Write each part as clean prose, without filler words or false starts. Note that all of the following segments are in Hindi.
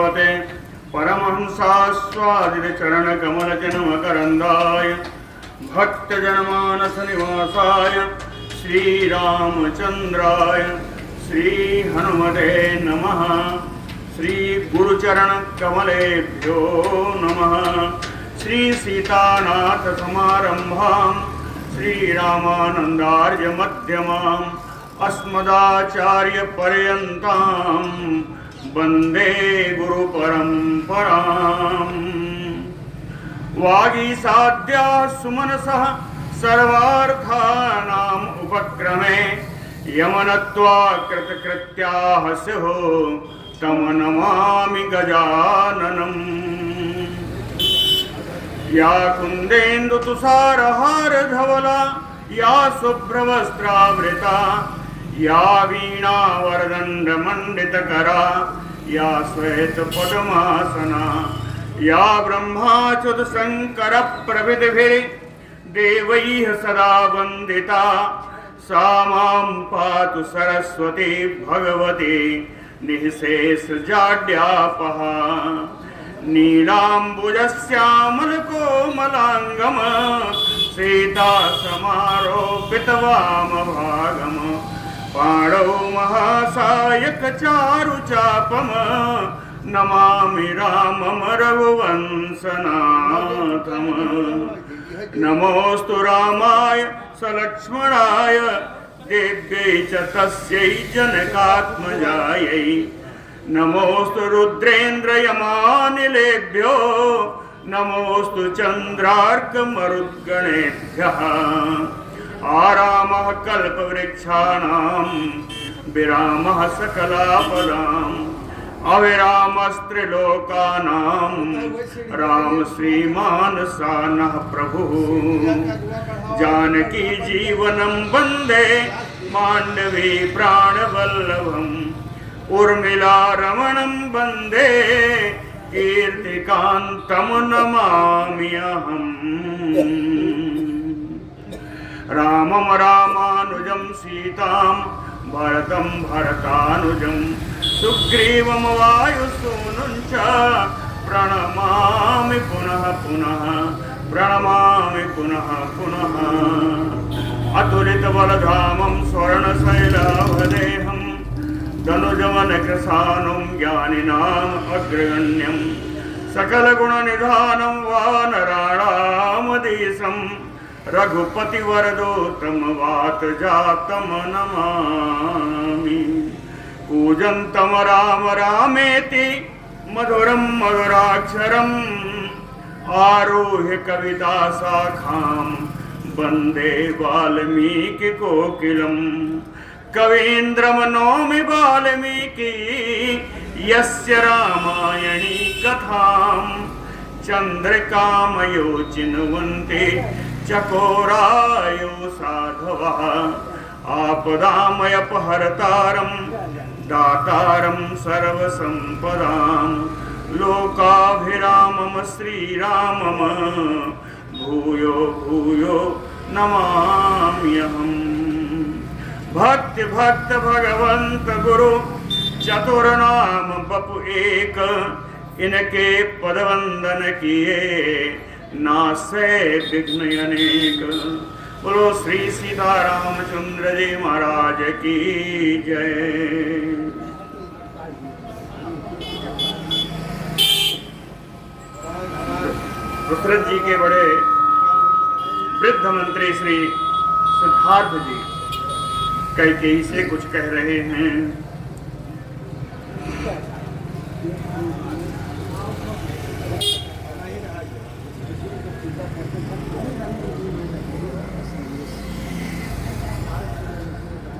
भगवते परमहंसास्वादित चरण कमल मकरंदाय भक्तजनमानस निवासाय श्रीरामचंद्राय श्री हनुमते नमः। श्री गुरुचरण कमलेभ्यो नमः। श्री सीतानाथ समारंभां श्रीरामानंदार्य मध्यमाम् अस्मदाचार्य पर्यन्तां वंदे गुरु परंपराम्। वागीसाद्या सुमनसः सर्वार्थानाम् उपक्रमे यमनत्वा कृतकृत्याः स्युः तं नमामि गजाननम्। या कुन्देन्दुतुषारहारधवला या शुभ्रवस्त्रावृता या वीणावरदण्डमण्डितकरा या श्वेतपद्मासना या ब्रह्माच्युतशङ्करप्रभृतिभिर्देवैः सदा वन्दिता सा मां पातु सरस्वती भगवती निःशेषजाड्यापहा। नीलाम्बुजश्यामलकोमलाङ्गम सीतासमारोपितवामभागम पाणौ महासायकचारुचापम नमामि रामं रघुवंशनाथम्। नमोऽस्तु रामाय सलक्ष्मणाय देव्यै च तस्यै जनकात्मजायै। नमोऽस्तु रुद्रेन्द्रयमानिलेभ्यो नमोऽस्तु चन्द्रार्कमरुद्गणेभ्यः। आरामः कल्पवृक्षाणां विरामः सकलापदाम् अविरामस्त्रिलोकानां राम श्रीमान् सानः प्रभुः। जानकी जीवनं वन्दे माण्डवी प्राणवल्लभम् उर्मिला रमणं वन्दे कीर्तिकान्तं नमाम्यहम्। रामं रामानुजं सीतां भरतं भरतानुजं सुग्रीवं वायुसूनुं च प्रणमामि पुनः पुनः प्रणमामि पुनः पुनः। अतुलितबलधामं स्वर्णशैलाभदेहं धनुजवनकृशानं ज्ञानिनाम् अग्रगण्यं सकलगुणनिधानं वानराणामधीशं रघुपतिवरदोत्तमवातजातं नमामि। कूजन्तं राम रामेति मधुरं मधुराक्षरम् आरुह्य कविताशाखां वन्दे वाल्मीकिकोकिलम्। कवीन्द्रमनोमि वाल्मीकि यस्य रामायणी कथां चन्द्रिकामयो चिन्वन्ति चकोरायो साधवः। आपदामयपहर्तारं दातारं सर्वसम्पदां लोकाभिरामं श्रीरामं भूयो भूयो नमाम्यहम्। भक्त भक्त भगवंत गुरु चतुर्नाम बपु एक इनके पदवंदन किए नासे विघ्न अनेक। बोलो श्री सीतारामचंद्र जी महाराज की जय। दशरथ जी के बड़े वृद्ध मंत्री श्री सिद्धार्थ जी कैकेयी से कुछ कह रहे हैं।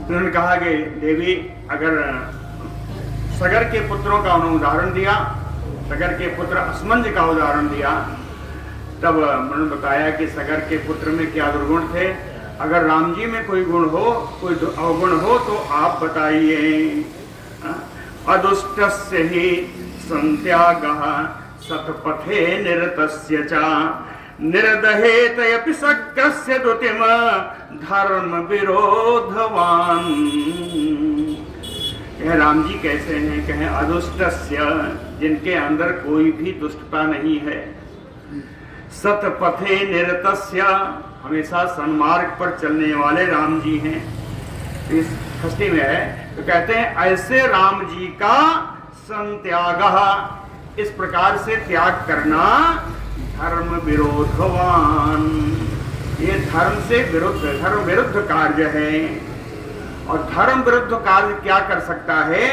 उन्होंने कहा कि देवी, अगर सगर के पुत्रों का उन्होंने उदाहरण दिया, सगर के पुत्र असमंज का उदाहरण दिया, तब उन्होंने बताया कि सगर के पुत्र में क्या दुर्गुण थे। अगर राम जी में कोई गुण हो, कोई अवगुण हो तो आप बताइए। अदुष्टस्य हि संत्यागः सत्पथे निरतस्य च निर्दहेतयपि शक्रस्य दुतिम धर्म विरोधवान्। कहे राम जी कैसे हैं? कहे अदुष्टस्य, जिनके अंदर कोई भी दुष्टता नहीं है, सतपथे निरतस्य, हमेशा सन्मार्ग पर चलने वाले राम जी हैं। इस षष्ठी में है तो कहते हैं ऐसे राम जी का संत्याग, इस प्रकार से त्याग करना धर्म विरोधवान, ये धर्म से विरुद्ध, धर्म विरुद्ध कार्य है। और धर्म विरुद्ध कार्य क्या कर सकता है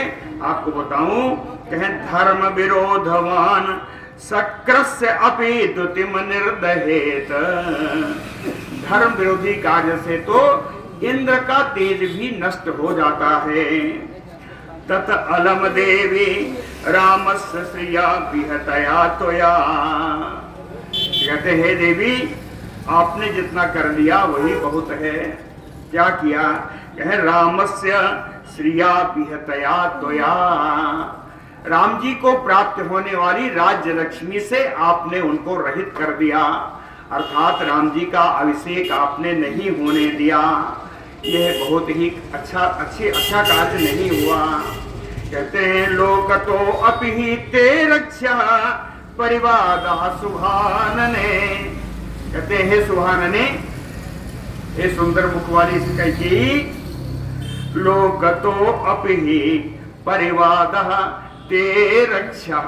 आपको बताऊं, कहें धर्म विरोधवान सक्रस्य अपि द्युतिम निर्दहेत, धर्म विरोधी कार्य से तो इंद्र का तेज भी नष्ट हो जाता है। तत अलम देवी रामस्य श्रिया विहतया त्वया, कहते हे देवी आपने जितना कर लिया वही बहुत है। क्या किया? कहे रामस्य श्रिया विहतया त्वया, राम जी को प्राप्त होने वाली राज्य लक्ष्मी से आपने उनको रहित कर दिया, अर्थात राम जी का अभिषेक आपने नहीं होने दिया। यह बहुत ही अच्छा कार्य नहीं हुआ। कहते हैं लोक तो अपि ते रक्षा परिवादा सुभानने, कहते हैं सुभानने, हे सुंदर मुख वाली कैकेयी, लोक तो अपि परिवादा ते रक्षा,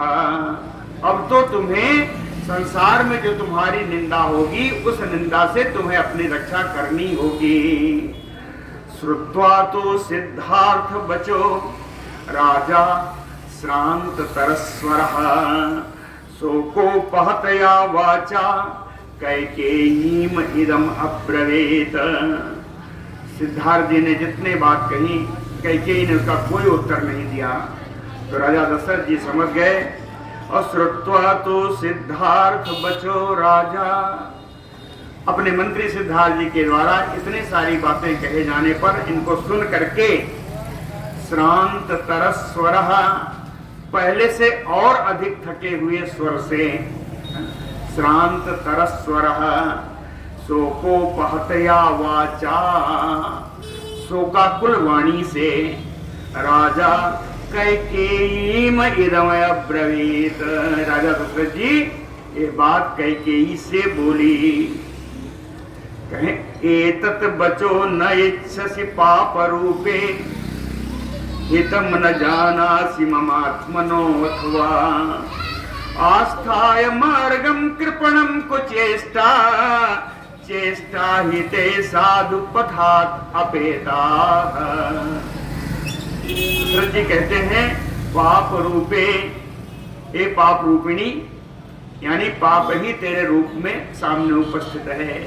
अब तो तुम्हें संसार में जो तुम्हारी निंदा होगी उस निंदा से तुम्हें अपनी रक्षा करनी होगी। श्रुत्वा तो सिद्धार्थ बचो राजा श्रांत तरस्वरः, शोकोपहतया वाचा कैकेयीम इदम अब्रवीत। सिद्धार्थ जी ने जितने बात कही कैकेयी ने उसका कोई उत्तर नहीं दिया, तो राजा दशरथ जी समझ गए। और श्रुत्वा तो सिद्धार्थ बचो राजा, अपने मंत्री सिद्धार्थ जी के द्वारा इतनी सारी बातें कहे जाने पर इनको सुन करके श्रांत तरस्वरः, पहले से और अधिक थके हुए स्वर से, श्रांत तरस्वरः शोकोपहतया वाचा, शोकाकुल वाणी से राजा कैकेयीम इदम अब्रवीत, राजा दशरथ जी ये बात कैकेयी से बोली। कहें एतत् बचो न इच्छसि पाप रूपे हितम न जानासि ममात्मनो अथवा, आस्थाय मार्गम कृपणम कुचेष्टा चेष्टा हिते साधु पथात् अपेता। दशरथ जी कहते हैं पाप रूपे, हे पाप रूपिणी, यानी पाप ही तेरे रूप में सामने उपस्थित है,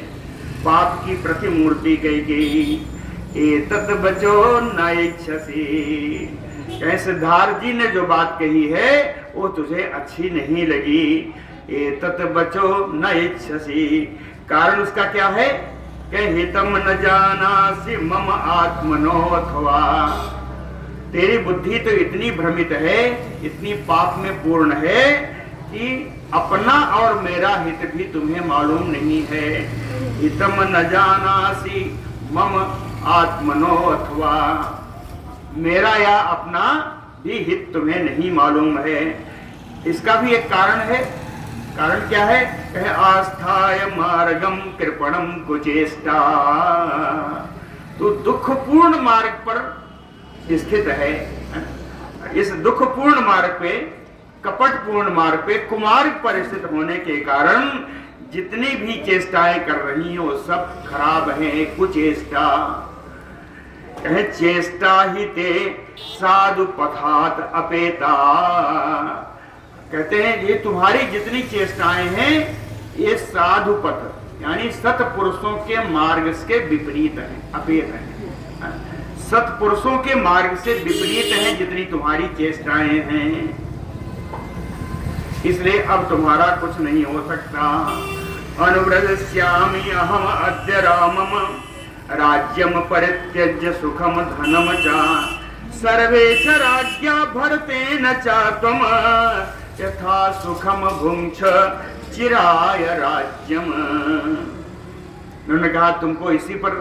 पाप की प्रतिमूर्ति कैकेयी। एतत् बचो न इच्छसि, कहे सिद्धार्थ जी ने जो बात कही है वो तुझे अच्छी नहीं लगी। एतत् बचो न इच्छसि, कारण उसका क्या है? कहे हितम न जानासि मम आत्मनो अथवा, तेरी बुद्धि तो इतनी भ्रमित है, इतनी पाप में पूर्ण है कि अपना और मेरा हित भी तुम्हें मालूम नहीं है। हितम न जानासि मम आत्मनो अथवा, मेरा या अपना भी हित तुम्हें नहीं मालूम है। इसका भी एक कारण है। कारण क्या है? कहे आस्थाय मार्गम कृपणम कुचेष्टा, तो दुखपूर्ण मार्ग पर स्थित है। इस दुखपूर्ण मार्ग पे, कपटपूर्ण मार्ग पे, कुमार्ग पर स्थित होने के कारण जितनी भी चेष्टाएं कर रही हैं वो सब खराब हैं, कुचेष्टा। कहे चेष्टा ही ते साधु पथात अपेता, कहते हैं ये तुम्हारी जितनी चेष्टाएं हैं ये साधु पथ यानी सत्पुरुषों के मार्ग के विपरीत है, अपेत है। सत्पुरुषों के मार्ग से विपरीत है जितनी तुम्हारी चेष्टाएं हैं, इसलिए अब तुम्हारा कुछ नहीं हो सकता। अनुव्रजस्यामि अहम अद्य रामम राज्यम परित्यज्य सुखम धनम च सर्वेश राज्ञा भरतेन च त्वम यथा सुखम भुंक्ष चिराय राज्यम। उन्होंने कहा तुमको इसी पर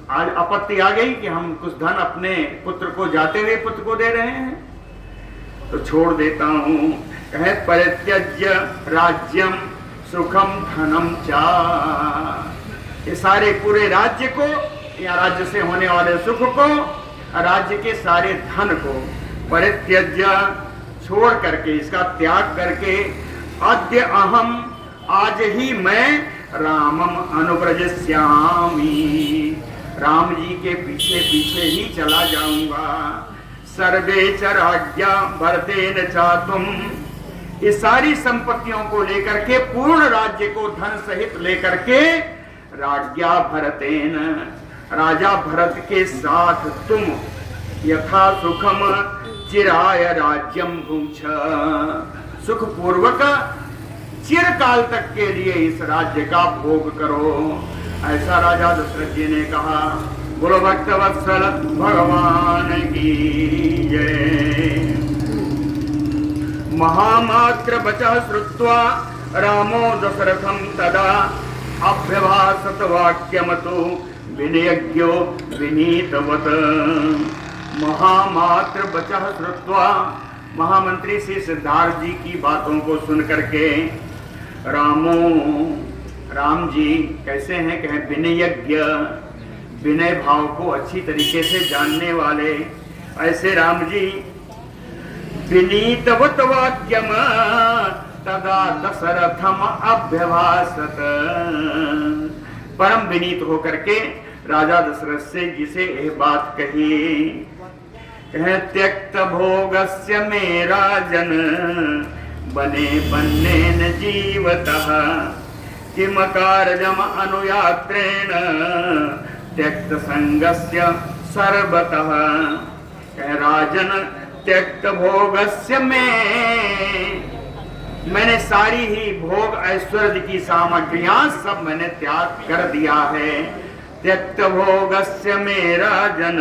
आज आपत्ति आ गई कि हम कुछ धन अपने पुत्र को, जाते हुए पुत्र को दे रहे हैं, तो छोड़ देता हूं। कहे परित्यज्य राज्यम सुखम धनम चा, ये सारे पूरे राज्य को या राज्य से होने वाले सुख को, राज्य के सारे धन को परित्यज्य छोड़ करके, इसका त्याग करके, अद्य अहम आज ही मैं रामम अनुव्रजस्यामि, राम जी के पीछे पीछे ही चला जाऊंगा। सर्वे च राज्ञा भरतेन चातुम, इस सारी संपत्तियों को लेकर के, पूर्ण राज्य को धन सहित लेकर के, राज्ञा भरतेन, राजा भरत के साथ तुम यथा सुखम चिराय राज्यम भुंक्ष, सुख पूर्वक चिरकाल तक के लिए इस राज्य का भोग करो। ऐसा राजा दशरथ जी ने कहा। बोलो भक्त वत्सल भगवान की जय। महामात्र वचः श्रुत्वा रामो दशरथं तदा अभ्यभाषत वाक्यमतो विनयज्ञो विनीतवत्। महामात्र वचः श्रुत्वा, महामंत्री श्री सिद्धार्थ जी की बातों को सुन करके, राम जी कैसे हैं, कहें विनयज्ञ, विनय भाव को अच्छी तरीके से जानने वाले, ऐसे राम जी विनीतवत वाक्यम तदा दशरथम अभ्यभाषत, परम विनीत होकर के राजा दशरथ से जिसे यह बात कही, कहे त्यक्त भोगस्य मे राजन बने बन्नेन जीवतः किम कार्यम अनुयात्रेण त्यक्त संगस्य सर्वतः। कहे राजन त्यक्त भोगस्य मैंने सारी ही भोग ऐश्वर्य की सामग्रियां सब मैंने त्याग कर दिया है। त्यक्त भोगस्य मे राजन,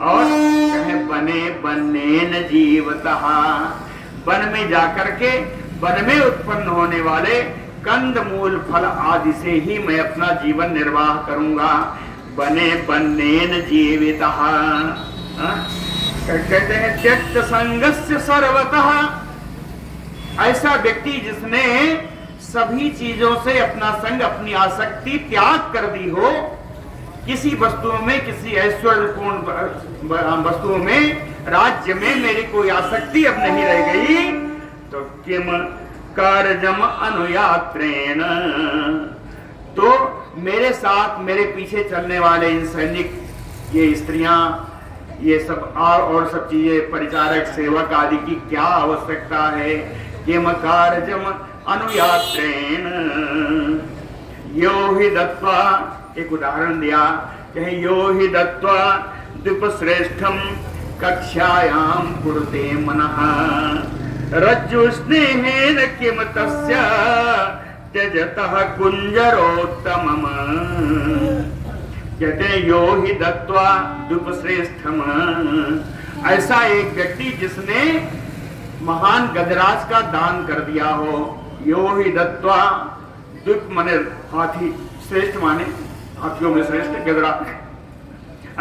और कहे बने बन्नेन जीवतः, वन में जाकर के वन में उत्पन्न होने वाले कंद मूल फल आदि से ही मैं अपना जीवन निर्वाह करूंगा। बने बन्नेन जीवितः, कहते हैं त्यक्त संगस्य सर्वतः, ऐसा व्यक्ति जिसने सभी चीजों से अपना संग, अपनी आसक्ति त्याग कर दी हो, किसी वस्तुओं में, किसी ऐश्वर्यपूर्ण वस्तुओं में, राज्य में मेरी कोई आसक्ति अब नहीं रह गई, तो किम कार्यम अनुयात्रेण, तो मेरे साथ मेरे पीछे चलने वाले इन सैनिक, ये स्त्रियां, ये सब और सब चीजें, परिचारक सेवक आदि की क्या आवश्यकता है। किम कार्यम अनुयात्रेण यो हि दत्वा, एक उदाहरण दिया, कहे यो हि दत्वा द्विपश्रेष्ठम कक्षायां कुरुते मनः रज्जु स्नेहेन किम तस्य त्यजतः कुंजरोत्तमम्। कहते यो हि दत्वा द्विपश्रेष्ठम, ऐसा एक व्यक्ति जिसने महान गजराज का दान कर दिया हो। यो हि दत्वा, द्विप माने हाथी, श्रेष्ठ माने हाथियों में श्रेष्ठ गजराज,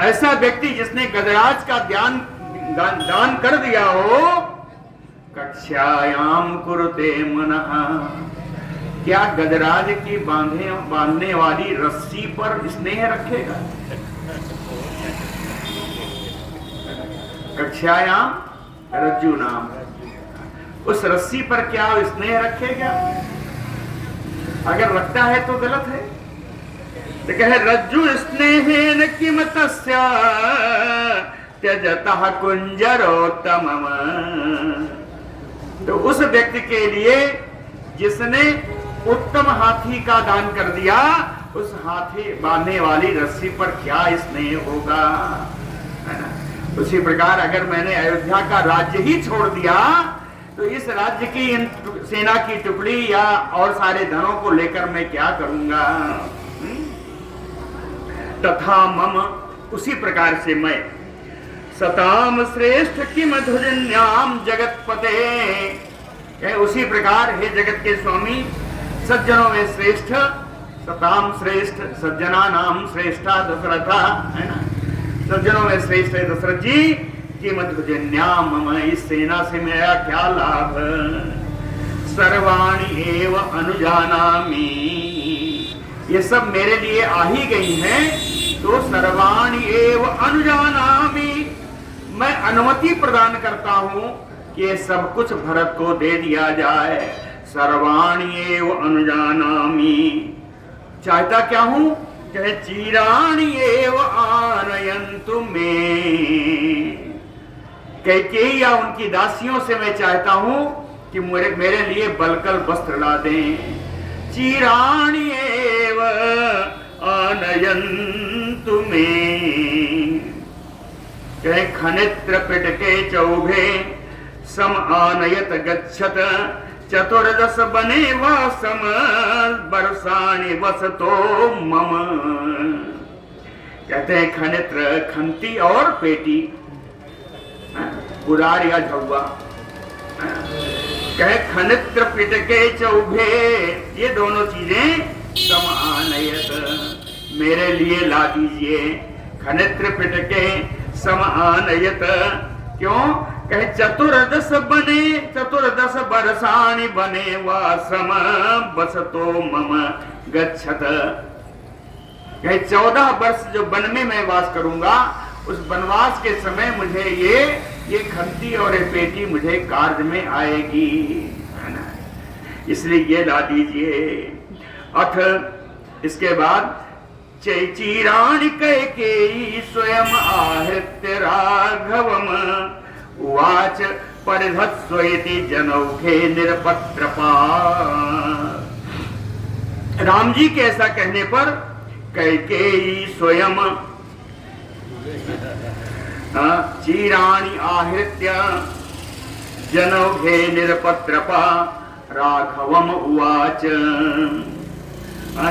ऐसा व्यक्ति जिसने गजराज का दान कर दिया हो। कक्षायाम कुरुते मनः, क्या गजराज की बांधने वाली रस्सी पर स्नेह रखेगा? कक्षायाम रज्जु नाम, उस रस्सी पर क्या स्नेह रखेगा? अगर रखता है तो गलत है। तो कहे रज्जु स्नेहेन किम तस्य त्यजतः कुंजरोत्तमम्। तो उस व्यक्ति के लिए जिसने उत्तम हाथी का दान कर दिया, उस हाथी बांधने वाली रस्सी पर क्या स्नेह होगा, है ना। उसी प्रकार अगर मैंने अयोध्या का राज्य ही छोड़ दिया, तो इस राज्य की सेना की टुकड़ी या और सारे धनों को लेकर मैं क्या करूंगा। तथा मम, उसी प्रकार से मैं सताम श्रेष्ठ किम धुजन्याम जगतपते, उसी प्रकार हे जगत के स्वामी, सज्जनों में श्रेष्ठ सताम श्रेष्ठ सज्जना नाम श्रेष्ठा दशरथा, है ना, सज्जनों में श्रेष्ठ है दशरथ जी कि मध्वजन्याम, इस सेना से मेरा क्या लाभ, सर्वाणि एव अनुजानामि, ये सब मेरे लिए आ ही गई हैं, तो सर्वाणि एव अनुजानामि, मैं अनुमति प्रदान करता हूं कि ये सब कुछ भरत को दे दिया जाए। सर्वाणि एव अनुजानामि, चाहता क्या हूं, कहे चीराणि एव आनयन्तु मे, कैकेयी या उनकी दासियों से मैं चाहता हूं कि मेरे लिए बलकल वस्त्र ला दें। चीराणि एव आनयन्तु मे, कहे खनित्र पिटके चौभे सम आनयत गच्छत, चतुर्दश बने वासम बरसाणी वसतो मम, कहते हैं खनित्र खंती और पेटी, कुदार या झुआ, कहे खनित्र पिटके चौभे, ये दोनों चीजें सम आनयत मेरे लिए ला दीजिए। खनित्र पिटके सम आनयत, क्यों, कहे चतुर्दश बने, चतुर्दश बरसाणी बने वासम बसतो मम गच्छत, कहे 14 वर्ष जो वन में मैं वास करूंगा, उस वनवास के समय मुझे ये खंती और ये पेटी मुझे कार्य में आएगी, है ना, इसलिए ये ला दीजिए। अथ इसके बाद चैचीराणि कैकेयी स्वयं आहृत्य राघवम, उवाच परिधत्स्वेति जनौखे निरपत्रपा, राम जी के ऐसा कहने पर कैकेयी स्वयं चीराणि आहृत्य जनौघे निरपत्रपा राघवम उवाच,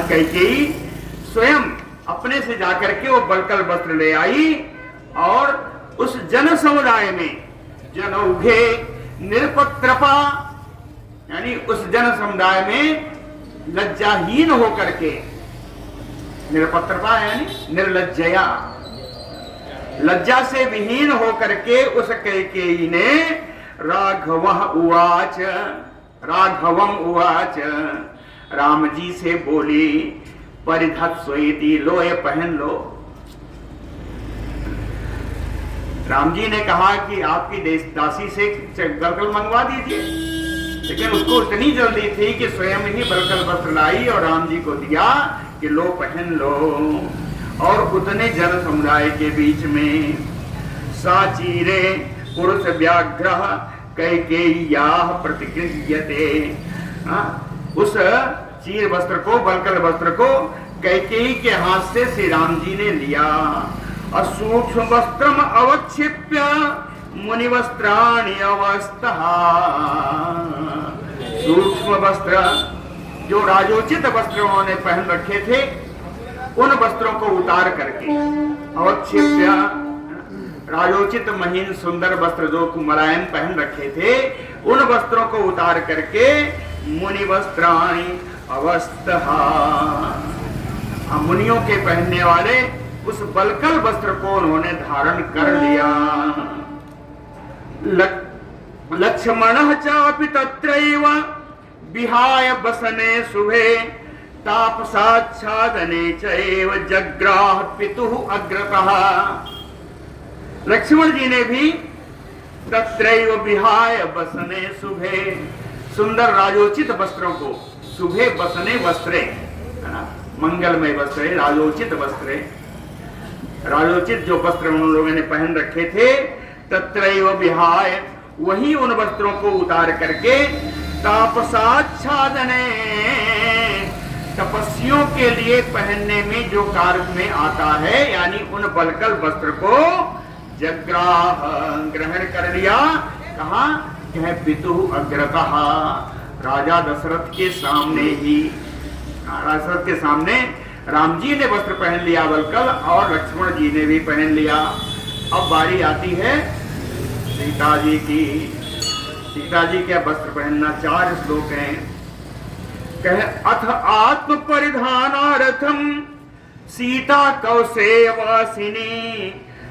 कैकेयी स्वयं अपने से जाकर के वो बलकल वस्त्र ले आई और उस जन समुदाय में जनौघे निरपत्रपा, यानी उस जन समुदाय में लज्जाहीन होकर के, निरपत्रपा यानी निर्लज्जया, लज्जा से विहीन होकर के उस कैकेयी ने राघवः उवाच, राघवम उवाच, राम जी से बोली, परिधत्स्वेति, लो ये पहन लो। राम जी ने कहा कि आपकी दासी से बलकल मंगवा दीजिए, लेकिन उसको इतनी जल्दी थी कि स्वयं ही बलकल वस्त्र लाई और राम जी को दिया कि लो पहन लो। और उतने जन समुदाय के बीच में साचीरे पुरुष व्याघ्र कैकेय्याः प्रतिगृह्यते, उस चीर वस्त्र को, बलकल वस्त्र को कैकेयी के हाथ से श्री राम जी ने लिया। असूक्ष्म वस्त्रम अवक्षिप्य मुनि वस्त्राणि अवस्थः, सूक्ष्म वस्त्र जो राजोचित वस्त्र उन्होंने पहन रखे थे, उन वस्त्रों को उतार करके, अवक्षिप्य राजोचित महीन सुंदर वस्त्र जो मुलायम पहन रखे थे, उन वस्त्रों को उतार करके मुनि वस्त्राणि अवस्थः, मुनियों के पहनने वाले उस बलकल वस्त्र को उन्होंने धारण कर लिया। लक्ष्मणः चापि तत्रैव विहाय बसने शुभे, तापसाच्छादने चैव जग्राह पितुः अग्रतः, लक्ष्मण जी ने भी तत्रैव विहाय बसने शुभे, सुंदर राजोचित वस्त्रों को, शुभे बसने वस्त्रे, मंगलमय वस्त्रे, राजोचित वस्त्रे, राजोचित जो वस्त्र उन लोगों ने पहन रखे थे, तत्रैव विहाय, वही उन वस्त्रों को उतार करके, तापसाच्छादने, तपस्वियों के लिए पहनने में जो कार्य में आता है, यानी उन बलकल वस्त्र को जग्राह, ग्रहण कर लिया। कहा, कह पितुः अग्रतः, राजा दशरथ के सामने ही, दशरथ के सामने राम जी ने वस्त्र पहन लिया बलकल, और लक्ष्मण जी ने भी पहन लिया। अब बारी आती है सीता जी की। सीता जी क्या वस्त्र पहनना, 4 श्लोक हैं। कहे अथ आत्म परिधानार्थम सीता कौशेयवासिनी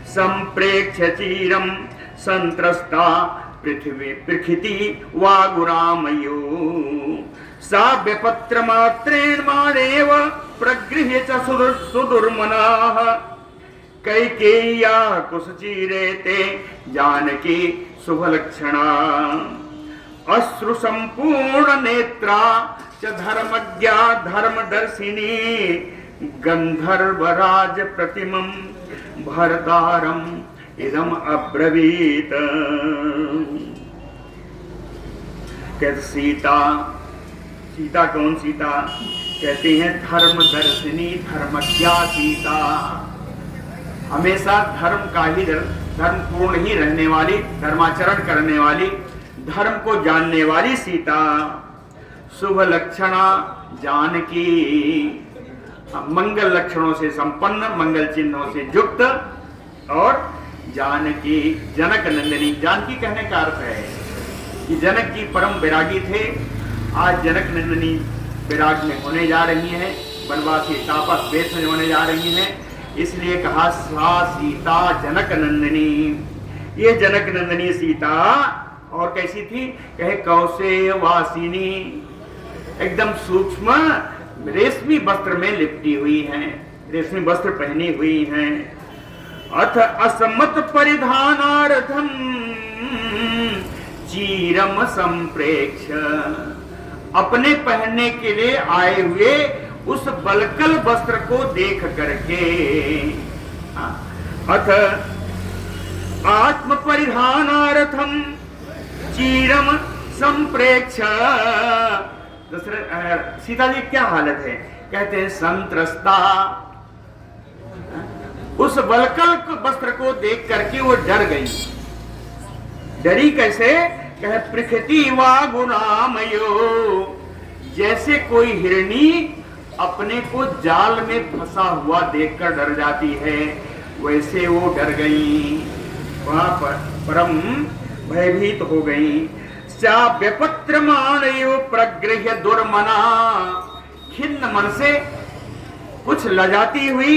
संप्रेक्ष्य चीरम संत्रस्ता पृथ्वी प्रकृति वागुरामयो सा व्यपत्र मात्रेण मानेव प्रगृह्य च सुदुर्मनाः कैकेय्या कुसचीरे ते जानकी शुभलक्षणा अश्रु संपूर्ण नेत्रा च धर्मज्ञा धर्मदर्शिनी गंधर्वराज प्रतिमं भरतारम इदम अब्रवीत। कहते सीता, सीता कौन सीता? कहते हैं धर्मदर्शिनी धर्मज्ञा सीता, हमेशा धर्म का ही धर्म पूर्ण ही रहने वाली, धर्माचरण करने वाली, धर्म को जानने वाली सीता। शुभ लक्षणा जानकी, मंगल लक्षणों से संपन्न, मंगल चिन्हों से युक्त, और जानकी जनक नंदिनी। जानकी कहने का अर्थ है कि जनक जी परम वैरागी थे, आज जनक नंदिनी विराग में होने जा रही हैं, वनवासी तापस वेश में होने जा रही हैं, इसलिए कहा सा सीता जनक नंदिनी। ये जनक नंदिनी सीता और कैसी थी? कहे कौशेयवासिनी, एकदम सूक्ष्म रेशमी वस्त्र में लिपटी हुई हैं, रेशमी वस्त्र पहनी हुई हैं। अथ असमत परिधानार्थम चीरम संप्रेक्ष, अपने पहनने के लिए आए हुए उस बलकल वस्त्र को देख करके। अथ आत्म परिधानार्थम चीरम संप्रेक्ष, सीता जी क्या हालत है? कहते हैं संत्रस्ता, उस बलकल वस्त्र को देख करके वो डर गई। डरी कैसे? कहे प्रकृति वा गुणामयो, जैसे कोई हिरणी अपने को जाल में फंसा हुआ देखकर डर जाती है, वैसे वो डर गई, वहां पर परम भयभीत हो गई। व्यपत्र मानयो प्रगृह्य दुर्मना, खिन्न मन से कुछ लजाती हुई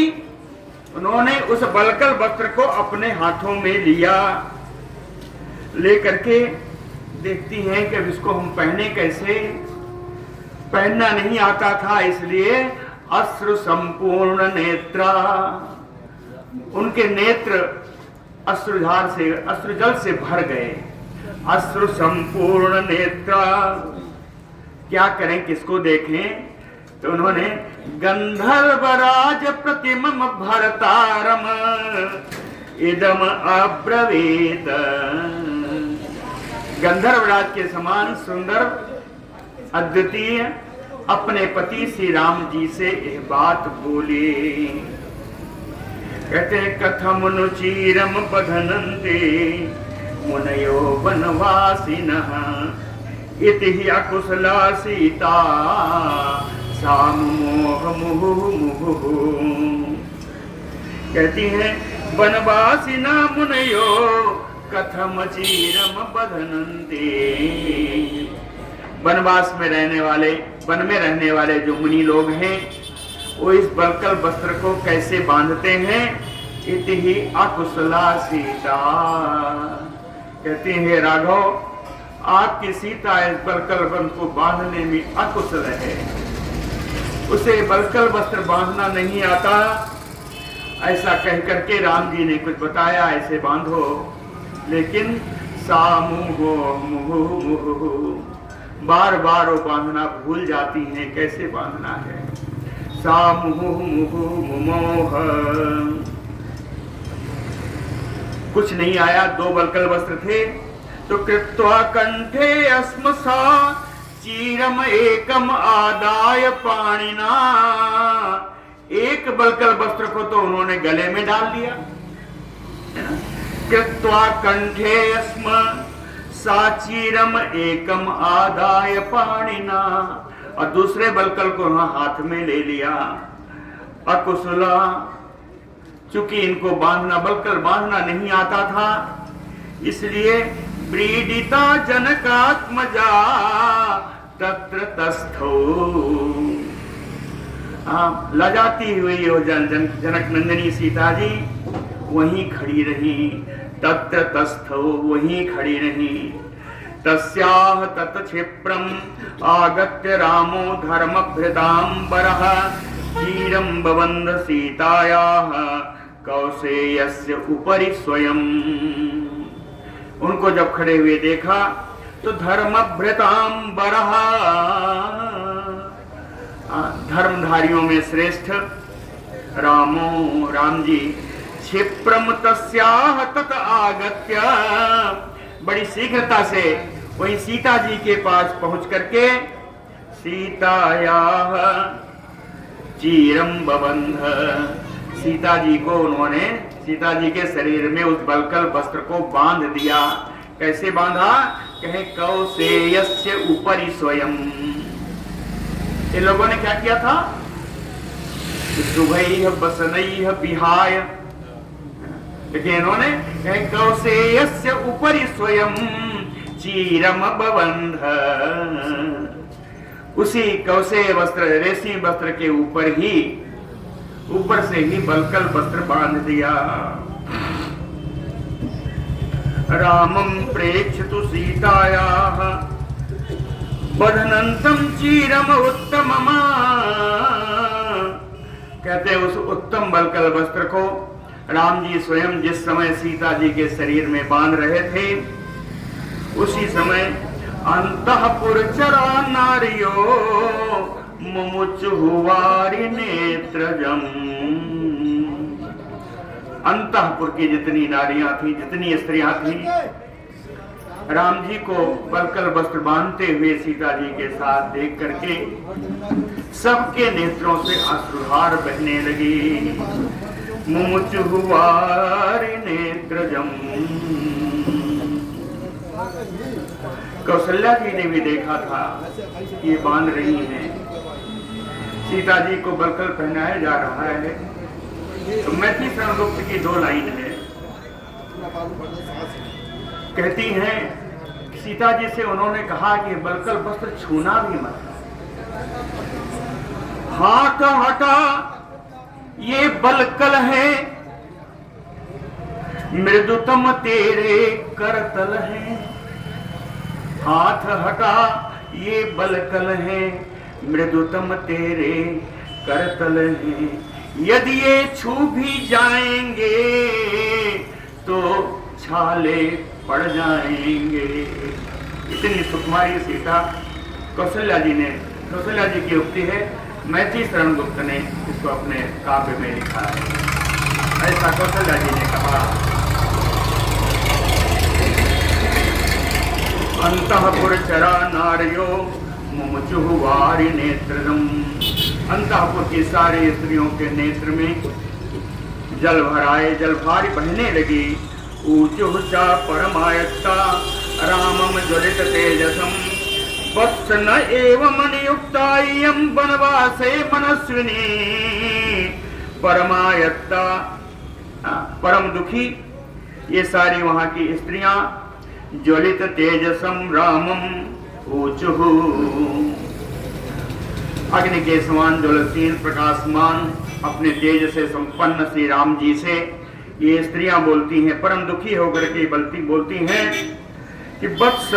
उन्होंने उस बलकल वस्त्र को अपने हाथों में लिया। लेकर के देखती हैं कि अब इसको हम पहने कैसे, पहनना नहीं आता था, इसलिए अश्रु संपूर्ण नेत्रा, उनके नेत्र अश्रुधार से, अश्रुजल से भर गए। अश्रु संपूर्ण नेत्रा, क्या करें, किसको देखें? तो उन्होंने गंधर्वराज प्रतिमम भरतारम इदम अब्रवीत, गंधर्वराज के समान सुंदर अद्वितीय अपने पति श्री राम जी से यह बात बोली। कहते हैं कथम नुचीरम बधनन्ते मुनयो वनवासिनः इति हि अकुशला सीता सामोह मुहुः। कहती हैं वनवासिना मुनयो कथम चीरम बधनन्ते, वनवास में रहने वाले, वन में रहने वाले जो मुनि लोग हैं, वो इस बलकल वस्त्र को कैसे बांधते हैं? इति ही अकुशला सीता, कहते हैं राघव, आपकी सीता इस बलकल वन को बांधने में अकुशल है, उसे बलकल वस्त्र बांधना नहीं आता। ऐसा कह करके राम जी ने कुछ बताया, ऐसे बांधो, लेकिन सामुहो मुहु मुहु, बार बार वो बांधना भूल जाती हैं, कैसे बांधना है। सामुहु मुहु मुमोह, कुछ नहीं आया, दो बलकल वस्त्र थे, तो कृत्वा कंठे अस्मसा चीरम एकम आदाय पाणिना, एक बलकल वस्त्र को तो उन्होंने गले में डाल दिया। कृत्वा कंठे अस्म साचीरम एकम आदाय पाणिना, और दूसरे बलकल को हाथ में ले लिया। अकुशला, चूंकि इनको बांधना, बलकल बांधना नहीं आता था, इसलिए ब्रीडिता जनकात्मजा तत्र तस्थौ। लजाती हुई वो जनक नंदिनी सीता जी वहीं खड़ी रही। तत्र तस्थौ, वहीं खड़ी रही। तस्याह तत्क्षिप्रम आगत्य रामो धर्मभृतांबरः चीरं बबन्ध सीतायाः कौसेयस्य उपरि स्वयं। उनको जब खड़े हुए देखा तो धर्मभृतांबरः, धर्मधारियों में श्रेष्ठ रामो, राम जी, क्षिप्रम तस्याह तत आगत्य, बड़ी शीघ्रता से वही सीता जी के पास पहुंच करके सीतायाः चीरम बबंध, सीता जी को उन्होंने सीता जी के शरीर में उस बलकल वस्त्र को बांध दिया। कैसे बांधा? कहे कौसेयस्य ऊपरी स्वयं। इन लोगों ने क्या किया था? शुभैः वसनैः विहाय, लेकिन इन्होंने कहे कौसेयस्य ऊपरी स्वयं चीरम बबंध, उसी कौशेय वस्त्र, रेशमी वस्त्र के ऊपर से ही बलकल वस्त्र बांध दिया। रामं प्रेक्षतु सीतायाः बधनंतम चीरम उत्तमम, कहते उस उत्तम बलकल वस्त्र को राम जी स्वयं जिस समय सीता जी के शरीर में बांध रहे थे, उसी समय अंतःपुर चरा नारियो मुमुचुहुवारि नेत्रजम। अंतःपुर की जितनी नारियां थी, जितनी स्त्रियां थी, राम जी को बलकल वस्त्र बांधते हुए सीता जी के साथ देख करके सबके नेत्रों से अश्रुधार बहने लगी। मुमुचुहुवारि नेत्रजम। कौशल्या जी ने भी देखा था ये बांध रही हैं, सीता जी को बलकल पहनाया जा रहा है। तो मैथिली शरण गुप्त की 2 लाइन है, कहती हैं सीता जी से उन्होंने कहा कि बलकल वस्त्र छूना भी मत, हाथ हटा, ये बलकल है, मृदुतम तेरे करतल है। हाथ हटा, ये बलकल है, मृदुतम तेरे करतल है। यदि ये छू भी जाएंगे तो छाले पड़ जाएंगे। इतनी सुकुमारी सीता कौशल्या जी की उक्ति है। मैथिली शरण गुप्त ने इसको अपने काव्य में लिखा है। ऐसा कौशल्या जी ने कहा। अंतःपुर चरा नारियो मुमुचुहुवारि नेत्रजम। अंतःपुर की सारी स्त्रियों के नेत्र में जल भराए, जलभारी बहने लगी। ऊचुहुचा परमायत्ता रामम ज्वलित तेजसम वत्स न एवं नियुक्तायं वनवासे मनस्विनी। परमायत्ता, परम दुखी, ये सारी वहां की स्त्रियां ज्वलित तेजसम रामम ऊचुहु, अग्नि के समान ज्वलनशील प्रकाशमान अपने तेज से संपन्न श्री राम जी से ये स्त्रियां बोलती हैं, परम दुखी होकर के बोलती हैं कि वत्स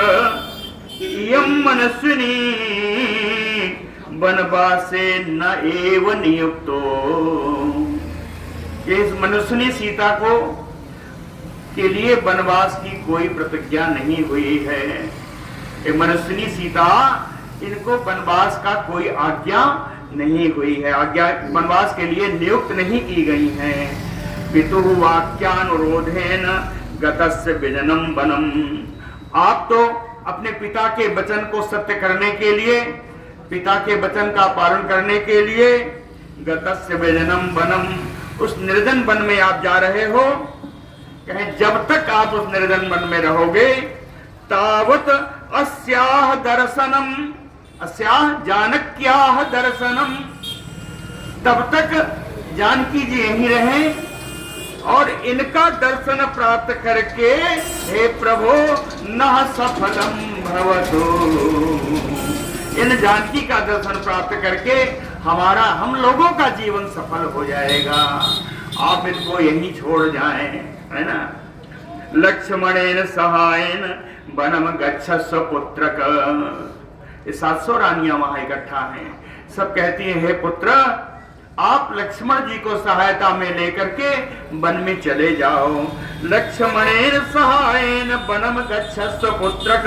यम मनस्विनी वनवासे न एव नियुक्तो। इस मनुष्यनी सीता को के लिए वनवास की कोई प्रतिज्ञा नहीं हुई है। ये मनुष्यनी सीता, इनको वनवास का कोई आज्ञा नहीं हुई है, आज्ञा वनवास के लिए नियुक्त नहीं की गई है। पितुः वाक्यानुरोधेन गतस्य विजनम वनम। आप तो अपने पिता के वचन को सत्य करने के लिए, पिता के वचन का पालन करने के लिए गतस्य विजनम वनम, उस निर्जन वन में आप जा रहे हो। कहें जब तक आप उस निर्जन वन में रहोगे तावत अस्याह दर्शनम, अस्याह जानक्याह दर्शनम, तब तक जानकी जी यहीं रहें और इनका दर्शन प्राप्त करके हे प्रभु न सफलम भवतु, उन जानकी का दर्शन प्राप्त करके हम लोगों का जीवन सफल हो जाएगा। आप इनको यही छोड़ जाएं, है ना। लक्ष्मणेन सहायन वनम गच्छस्व पुत्रक। ये 700 रानियां वहां इकट्ठा हैं। सब कहती हैं, हे पुत्र, आप लक्ष्मण जी को सहायता में लेकर के वन में चले जाओ। लक्ष्मणेन सहायन वनम गच्छस्व पुत्रक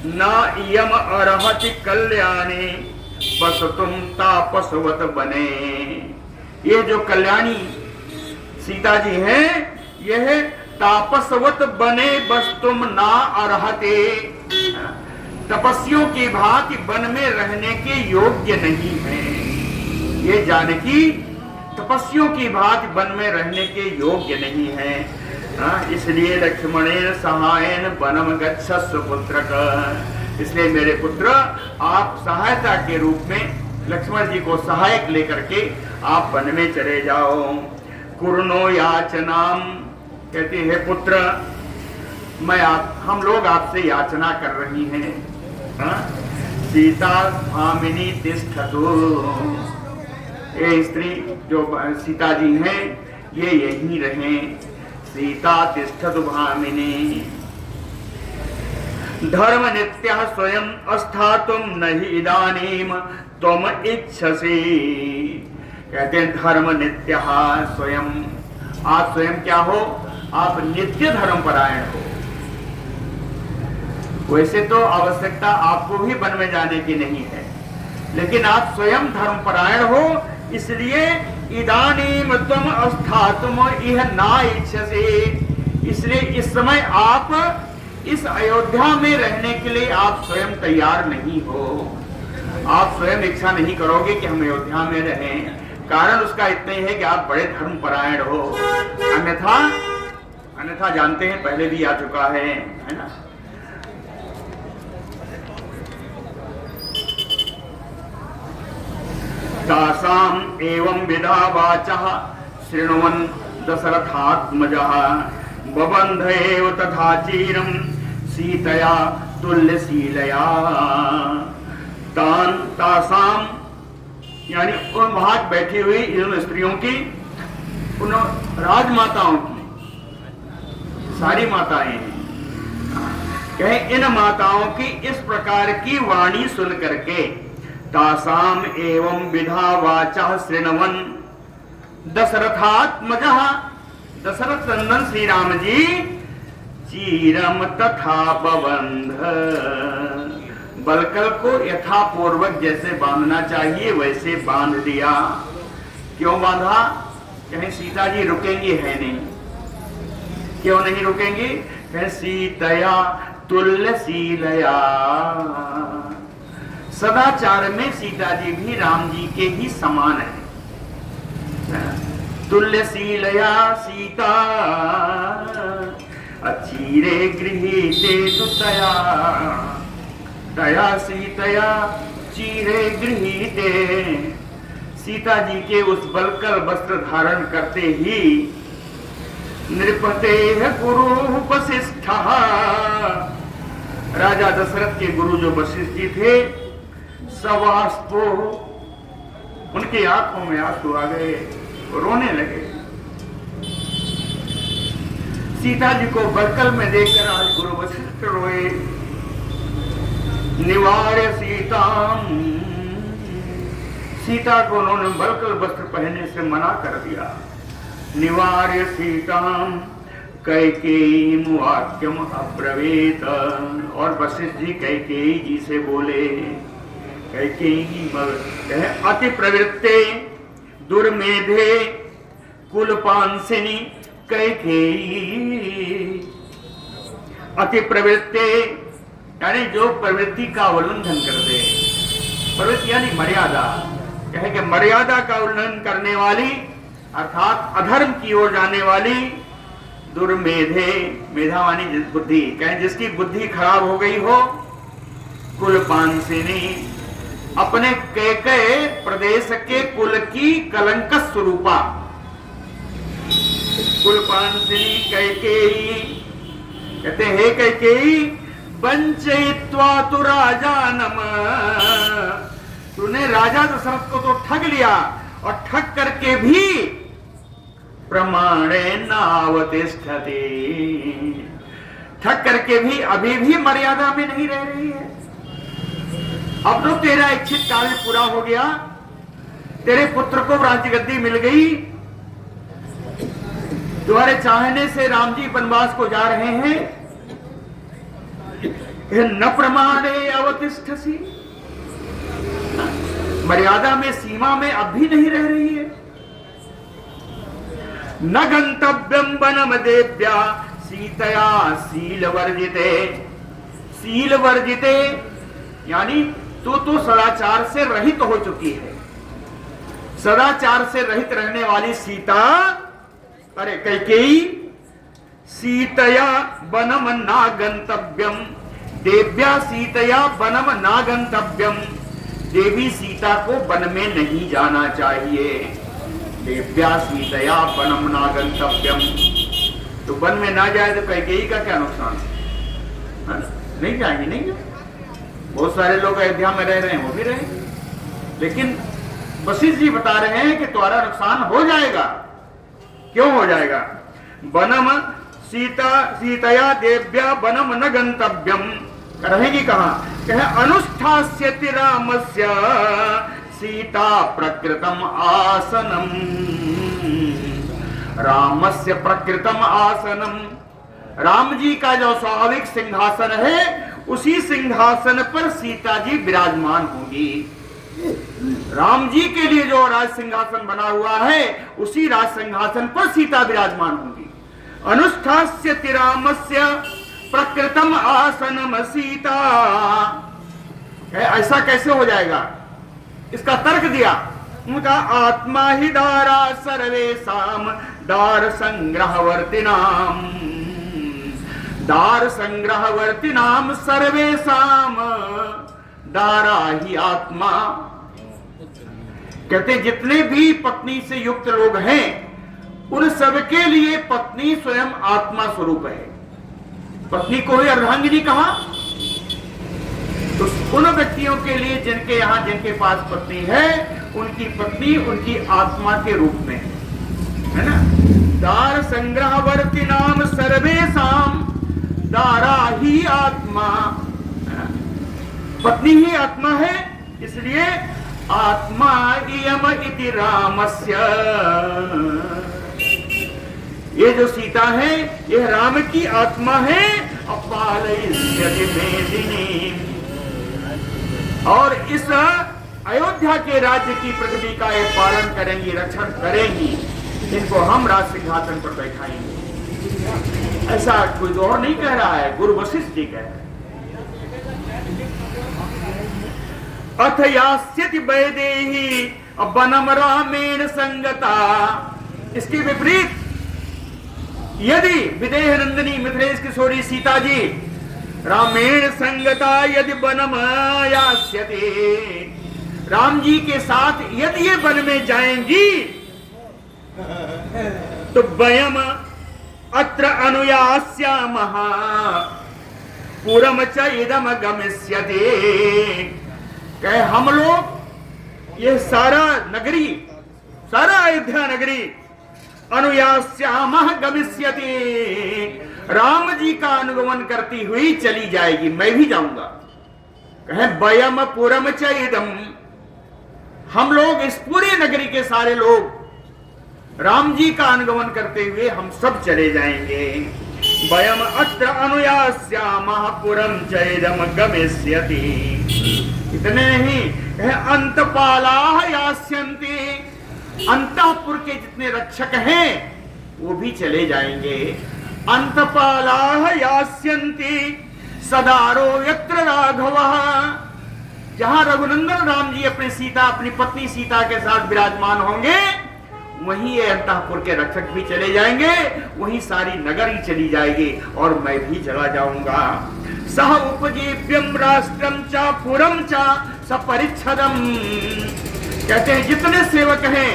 न इयम अर्हति कल्याणी वसतुम तापसवत बने। ये जो कल्याणी सीता जी हैं, यह तापसवत बने वस्तुम ना अर्हते, तपस्वियों की भांति वन में रहने के योग्य नहीं है। ये जानकी तपस्वियों की भांति वन में रहने के योग्य नहीं है। इसलिए लक्ष्मणेन सहायन वनम गच्छस्व पुत्रक। इसलिए मेरे पुत्र, आप सहायता के रूप में लक्ष्मण जी को सहायक लेकर के आप वन में चले जाओ। कुर्नो याचनाम, कहते हैं पुत्र, हम लोग आपसे याचना कर रही हैं। सीता भामिनी तिष्ठतु। ये स्त्री जो सीता जी हैं, ये यहीं रहें। सीता तिष्ठतु भामिनी। धर्म नित्यः स्वयं अस्थातुम नहि इदानीम त्वम इच्छसि। कहते हैं धर्म नित्यः स्वयं, आप स्वयं क्या हो? आप नित्य धर्म परायण हो। वैसे तो आवश्यकता आपको भी वन में जाने की नहीं है, लेकिन आप स्वयं धर्म परायण हो, इसलिए इदानीम त्वम अस्थातुम इह ना इच्छसे। इसलिए इस समय आप इस अयोध्या में रहने के लिए आप स्वयं तैयार नहीं हो। आप स्वयं इच्छा नहीं करोगे कि हम अयोध्या में रहें। कारण उसका इतना ही है कि आप बड़े धर्म परायण हो। अन्यथा जानते हैं, पहले भी आ चुका है ना। तासाम एवं विधा वाचः शृण्वन् दशरथात्मजः बबन्ध एव तथा चीरं सीतया तुल्यशीलया। तासाम यानी उन वहां बैठी हुई इन स्त्रियों की, उन राजमाताओं की, सारी माताएं हैं, कहे इन माताओं की इस प्रकार की वाणी सुन करके, तासाम एवं विधा वाचा शृण्वन् दशरथात्मजः, दशरथ नंदन श्री राम जी चीरम तथा बबंध, बलकल को यथापूर्वक जैसे बांधना चाहिए वैसे बांध दिया। क्यों बांधा? कहीं सीता जी रुकेंगी है नहीं। क्यों नहीं रुकेंगी? कहीं सीतया तुल्यशीलया, सदाचार में सीता जी भी राम जी के ही समान है। तुल्यशीलया सीता अचीरे गृहीते तया, तया सीतया चीरे गृहीते। सीता जी के उस बलकल वस्त्र धारण करते ही नृपते गुरु वशिष्ठ, राजा दशरथ के गुरु जो वशिष्ठ जी थे, सवास्पो, उनकी आंखों में आंसू आ गए, रोने लगे। सीता जी को बलकल में देखकर आज गुरु वशिष्ठ रोए। निवार्य सीताम, सीता को उन्होंने बलकल वस्त्र पहनने से मना कर दिया। निवार्य सीताम कैकेयी वाक्यम अब्रवीत, और वशिष्ठ जी कैकेयी जी से बोले, कैकेयी अति प्रवृत्ते दुर्मेधे कुलपांसिनी कैकेयी। अति प्रवृत्ते यानी जो प्रवृत्ति का उल्लंघन कर दे, प्रवृत्ति यानी मर्यादा, कहे कि मर्यादा का उल्लंघन करने वाली अर्थात अधर्म की ओर जाने वाली, दुर्मेधे, मेधावानी बुद्धि, कहे जिसकी बुद्धि खराब हो गई हो, कुलपांसिनी, अपने कैकेयी प्रदेश के कुल की कलंक स्वरूपा, कुलपांसिनी कैकेयी। कहते हे कैकेयी वंचयित्वा तु राजानम तूने राजा दशरथ को तो ठग लिया, और ठग करके भी प्रमाणे नावतिष्ठति, ठग करके भी अभी भी मर्यादा में नहीं रह रही है। अब तो तेरा इच्छित कार्य पूरा हो गया, तेरे पुत्र को राज्य गद्दी मिल गई, तुम्हारे चाहने से राम जी वनवास को जा रहे हैं, न प्रमाणे अवतिष्ठसि, मर्यादा में सीमा में अब भी नहीं रह रही है। न गंतव्यम वनम देव्या सीतया शील वर्जिते, शील वर्जिते यानी तो सदाचार से रहित हो चुकी है। सदाचार से रहित रहने वाली सीता, अरे कैकेयी, सीतया वनम ना गंतव्यम, देव्या सीतया वनम ना गंतव्यम, देवी सीता को वन में नहीं जाना चाहिए। देव्या सीतया वनम ना गंतव्यम, तो वन में ना जाए तो कैकेयी का क्या नुकसान है? नहीं जाएंगे, नहीं जाए। बहुत सारे लोग अयोध्या में रह रहे हैं, वो भी रहे, लेकिन वशिष्ठ जी बता रहे हैं कि तुम्हारा नुकसान हो जाएगा। क्यों हो जाएगा? वनम सीतया देव्या वनम न गंतव्यम, रहेगी कहां? कहे अनुष्ठास्यति रामस्य सीता प्रकृतम आसनम, रामस्य प्रकृतम आसनम, राम जी का जो स्वाभाविक सिंहासन है उसी सिंहासन पर सीता जी विराजमान होंगी। राम जी के लिए जो राज सिंहासन बना हुआ है उसी राज सिंहासन पर सीता विराजमान होंगी। अनुष्ठास्यति रामस्य प्रकृतम आसनम सीता, ऐसा कैसे हो जाएगा? इसका तर्क दिया उनका, आत्मा ही दारा सर्वेसाम दार संग्रहवर्तिनाम, दार संग्रहवर्तिनाम सर्वेसाम दारा ही आत्मा। कहते जितने भी पत्नी से युक्त लोग हैं उन सबके लिए पत्नी स्वयं आत्मा स्वरूप है। पत्नी को ही अर्धांगिनी कहा, तो उन व्यक्तियों के लिए जिनके यहां जिनके पास पत्नी है उनकी पत्नी उनकी आत्मा के रूप में है ना। दार संग्रहवर्ती नाम सर्वेसाम दारा ही आत्मा, पत्नी ही आत्मा है, इसलिए आत्मा इयम इति रामस्य, ये जो सीता है यह राम की आत्मा है। अपालयिष्यति मेदिनी, और इस अयोध्या के राज्य की प्रगति का ये पालन करेंगी, रक्षण करेंगी, इनको हम राज सिंहासन पर बैठाएंगे। ऐसा कोई और नहीं कह रहा है, गुरु वशिष्ठ जी कह रहे हैं। अथ यास्यति वैदेही वनम रामेण संगता, इसके विपरीत यदि विदेह नंदिनी मिथिलेश किशोरी सीता जी रामेण संगता यदि वनम यास्यति, राम जी के साथ यदि ये वन में जाएंगी तो वयम अत्र अनुयास्यामः पुरम च इदम गमिष्यति, कहे हम लोग ये सारा नगरी, सारा अयोध्या नगरी अनुयास्यामः गमिष्यति, राम जी का अनुगमन करती हुई चली जाएगी, मैं भी जाऊंगा। कहे वयम पुरम च इदम, हम लोग इस पूरी नगरी के सारे लोग राम जी का अनुगमन करते हुए हम सब चले जाएंगे। वयम अत्र अनुयास्यामः पुरम च इदम गमिष्यति, इतने नहीं कहे अंतपालाः यास्यन्ति, अंतःपुर के जितने रक्षक हैं वो भी चले जाएंगे। अंतपालाः यास्यन्ति सदारो यत्र राघवः, जहां रघुनंदन राम जी अपनी सीता अपनी पत्नी सीता के साथ विराजमान होंगे वहीं ये अंतःपुर के रक्षक भी चले जाएंगे, वहीं सारी नगरी चली जाएगी और मैं भी चला जाऊंगा। सह उपजीव्यम राष्ट्रम च पुरम च सपरिच्छदम, कहते हैं जितने सेवक हैं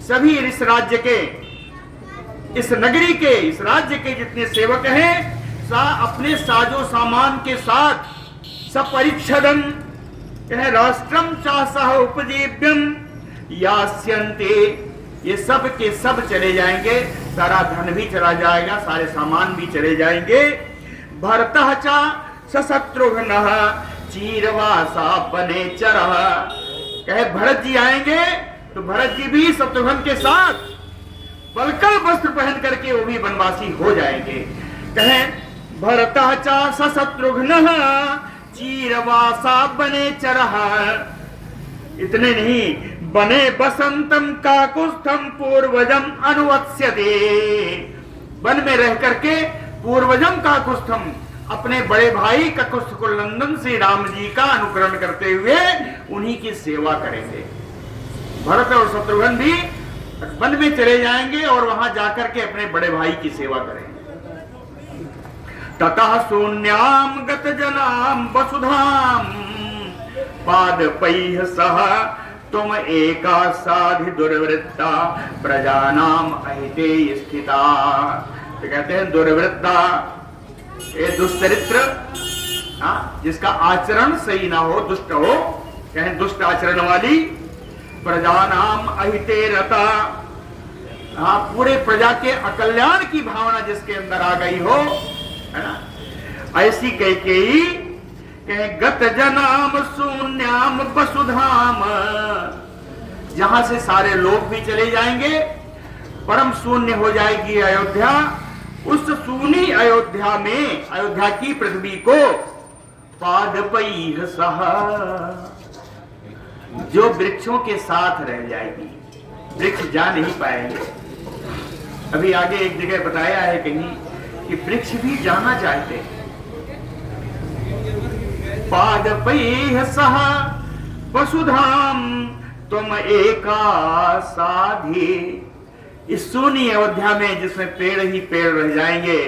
सभी इस राज्य के, इस नगरी के, इस राज्य के जितने सेवक हैं अपने साजो सामान के साथ सपरिच्छदम कह राष्ट्रम चासह उपजीव्यम यास्यन्ते, ये सब के सब चले जाएंगे, सारा धन भी चला जाएगा, सारे सामान भी चले जाएंगे। भरतः च सशत्रुघ्नः चीरवासा बने चरः, कहे भरत जी आएंगे तो भरत जी भी शत्रुघ्न के साथ बलकल वस्त्र पहन करके वो भी वनवासी हो जाएंगे। कहे भरतः च सशत्रुघ्नः चीरवासा बने चरः, इतने नहीं, बने बसंतम काकुस्थम पूर्वजम अनुवत्स्यते, वन में रह करके पूर्वजम काकुस्थम, अपने बड़े भाई ककुस्थ कुलनंदन श्री राम जी का अनुकरण करते हुए उन्हीं की सेवा करेंगे। भरत और शत्रुघ्न भी वन में चले जाएंगे और वहां जाकर के अपने बड़े भाई की सेवा करेंगे। ततः शून्याम गत जनाम वसुधाम पादपैः सह तुम एका साधि दुर्वृत्ता प्रजानाम अहिते स्थिता। तो कहते हैं दुर्वृत्ता, ये दुष्चरित्र, जिसका आचरण सही ना हो, दुष्ट हो, कहें दुष्ट आचरण वाली, प्रजानाम अहिते रता, पूरे प्रजा के अकल्याण की भावना जिसके अंदर आ गई हो, है ना, ऐसी कैकेयी कहे गत जनाम शून्याम वसुधाम, जहां से सारे लोग भी चले जाएंगे, परम शून्य हो जाएगी अयोध्या। उस सूनी अयोध्या में, अयोध्या की पृथ्वी को पादपैः सह, जो वृक्षों के साथ रह जाएगी, वृक्ष जा नहीं पाएंगे। अभी आगे एक जगह बताया है कहीं कि वृक्ष भी जाना चाहते हैं। पादपैः सह वसुधाम तुम एका साधि, इस सूनी अयोध्या में जिसमें पेड़ ही पेड़ रह जाएंगे,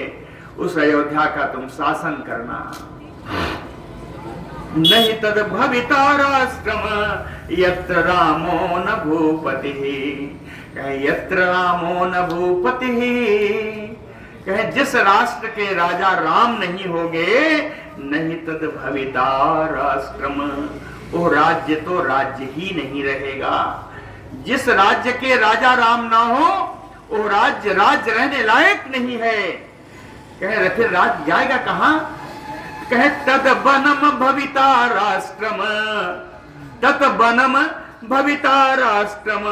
उस अयोध्या का तुम शासन करना। नहीं तद भविता राष्ट्रम यत्र रामो न भूपतिः, कहे यत्र रामो न भूपतिः, कहे जिस राष्ट्र के राजा राम नहीं होंगे, नहीं तद भविता राष्ट्रम, वो राज्य तो राज्य ही नहीं रहेगा। जिस राज्य के राजा राम ना हो, वो राज्य राज्य रहने लायक नहीं है। कहे फिर राज्य जाएगा कहां? कहे तद बनम भविता राष्ट्रम, तत बनम भविता राष्ट्रम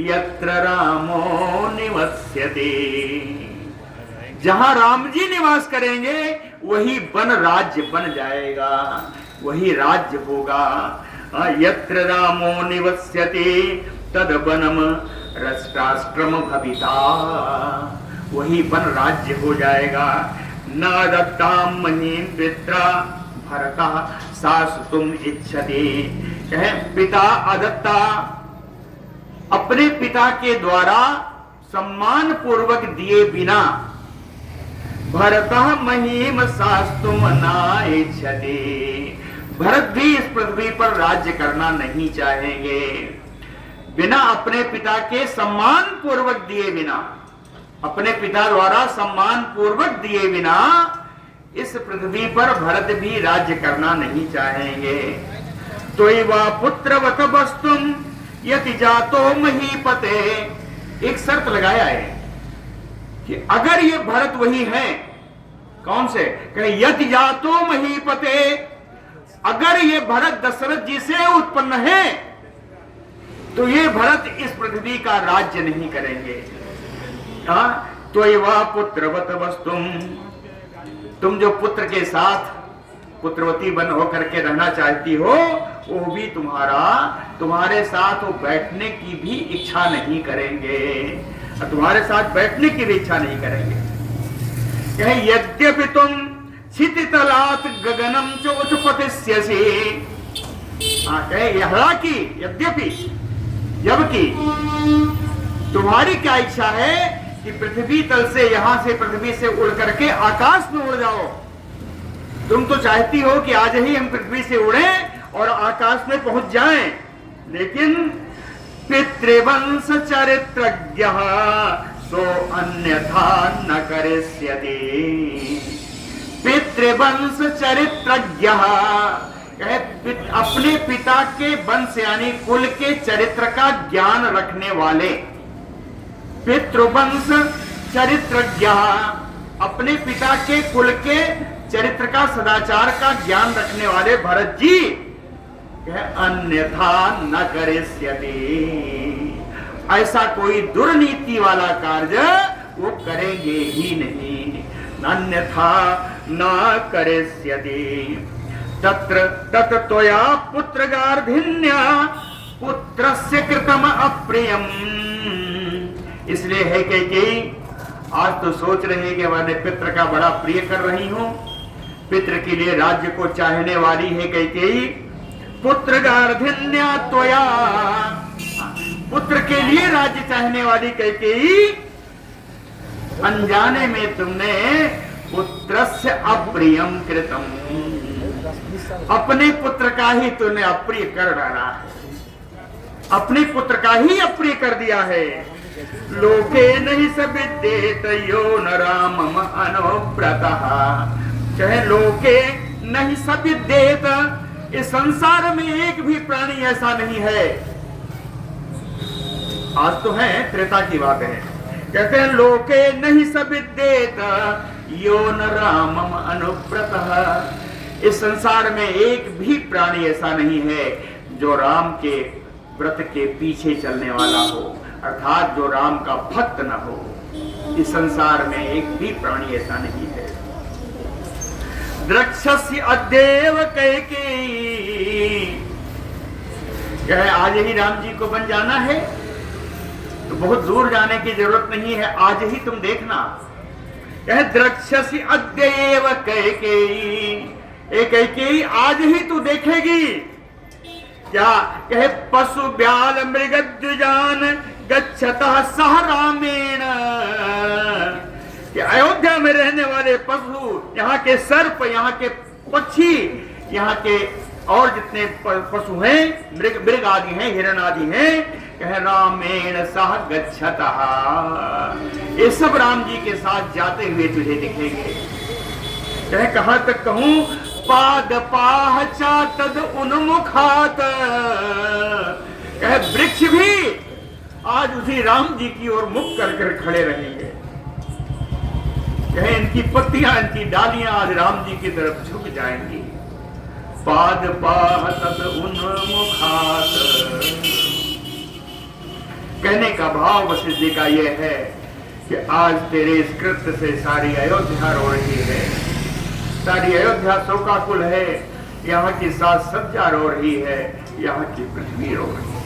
यत्र रामो निवस्यते, जहां राम जी निवास करेंगे वही वन राज्य बन जाएगा, वही राज्य होगा। यत्र रामो निवस्यते तद वनम राष्ट्रम भविता, वही वन राज्य हो जाएगा। न दत्ताम महीन पित्रा भरता सासुतुम इच्छति, कहे पिता अदत्ता, अपने पिता के द्वारा सम्मान पूर्वक दिए बिना भरतः महीम सास्तुम न इच्छति, भरत भी इस पृथ्वी पर राज्य करना नहीं चाहेंगे। बिना अपने पिता के सम्मान पूर्वक दिए बिना, अपने पिता द्वारा सम्मान पूर्वक दिए बिना इस पृथ्वी पर भरत भी राज्य करना नहीं चाहेंगे। तो वा पुत्रवत वस्तुम यति जातो महीपते, एक शर्त लगाया है कि अगर ये भरत वही है, कौन से? कहे यति जातो महीपते, अगर ये भरत दशरथ जी से उत्पन्न है तो ये भरत इस पृथ्वी का राज्य नहीं करेंगे। तो ये वह पुत्रवत वस्तुम, तुम जो पुत्र के साथ पुत्रवती बन होकर के रहना चाहती हो, वो भी तुम्हारे साथ वो बैठने की भी इच्छा नहीं करेंगे, तुम्हारे साथ बैठने की भी इच्छा नहीं करेंगे। कहे यद्यपि तुम क्षितितलात् गगनम च उत्पतिष्यसि, कहे हालांकि यद्यपि, जबकि तुम्हारी क्या इच्छा है कि पृथ्वी तल से, यहां से पृथ्वी से उड़ करके आकाश में उड़ जाओ। तुम तो चाहती हो कि आज ही हम पृथ्वी से उड़ें और आकाश में पहुंच जाएं, लेकिन पितृवंश चरित्रज्ञः सो अन्यथा न करिष्यति। पितृवंश चरित्रज्ञः, अपने पिता के वंश यानी कुल के चरित्र का ज्ञान रखने वाले, पितृवंश चरित्रज्ञ, अपने पिता के कुल के चरित्र का सदाचार का ज्ञान रखने वाले भरत जी अन्यथा न करिष्यति, ऐसा कोई दुर्नीति वाला कार्य वो करेंगे ही नहीं, अन्यथा न करिष्यति। तत्र तत् त्वया पुत्रगार्धिन्या पुत्रस्य कृतम अप्रियम, इसलिए है कि आज तो सोच रहे हैं कि मैंने पितृ का बड़ा प्रिय कर रही हूं, पितृ के लिए राज्य को चाहने वाली है कैकेयी, पुत्रगार्धिन्या त्वया, पुत्र के लिए राज्य चाहने वाली कैकेयी, अनजाने में तुमने पुत्रस्य अप्रियम कृतम, अपने पुत्र का ही तुमने अप्रिय कर डाला है, अपने पुत्र का ही अप्रिय कर दिया है। लोके नहीं सविद्येत यो न रामम अनुव्रतः, चाहे लोके नहीं सविद्येत, इस संसार में एक भी प्राणी ऐसा नहीं है, आज तो है त्रेता की बात है, कहते हैं लोके नहीं सविद्येत यो न रामम अनुव्रतः, इस संसार में एक भी प्राणी ऐसा नहीं है जो राम के व्रत के पीछे चलने वाला हो, अर्थात जो राम का भक्त न हो, इस संसार में एक भी प्राणी ऐसा नहीं है। द्रक्षस्य अद्येव कैकेयी, कहे आज ही राम जी को बन जाना है तो बहुत दूर जाने की जरूरत नहीं है, आज ही तुम देखना। कहे द्रक्षस्य अद्येव कैकेयी, कैकेयी आज ही तू देखेगी क्या, कहे पशु ब्याल मृग द्विजान गच्छतः सह रामेण, कि अयोध्या में रहने वाले पशु, यहाँ के सर्प, यहाँ के पक्षी, यहाँ के और जितने पशु हैं, मृग आदि हैं, हिरण आदि हैं, कह रामेण सह गच्छतः, ये सब राम जी के साथ जाते हुए तुझे दिखेंगे। कह कहां तक कहूं, पाद पाहचा तद उन्मुखात, कह वृक्ष भी आज उसी राम जी की ओर मुख कर खड़े रहेंगे, कहे इनकी पत्तियां, इनकी डालियां आज राम जी की तरफ झुक जाएंगी। पाद पाह तद उन्मुखात, कहने का भाव वशिष्ठ जी का यह है कि आज तेरे इस कृत्य से सारी अयोध्या रो रही है, सारी अयोध्या शोकाकुल है, यहाँ की साज सज्जा रो रही है, यहाँ की पृथ्वी रो रही है।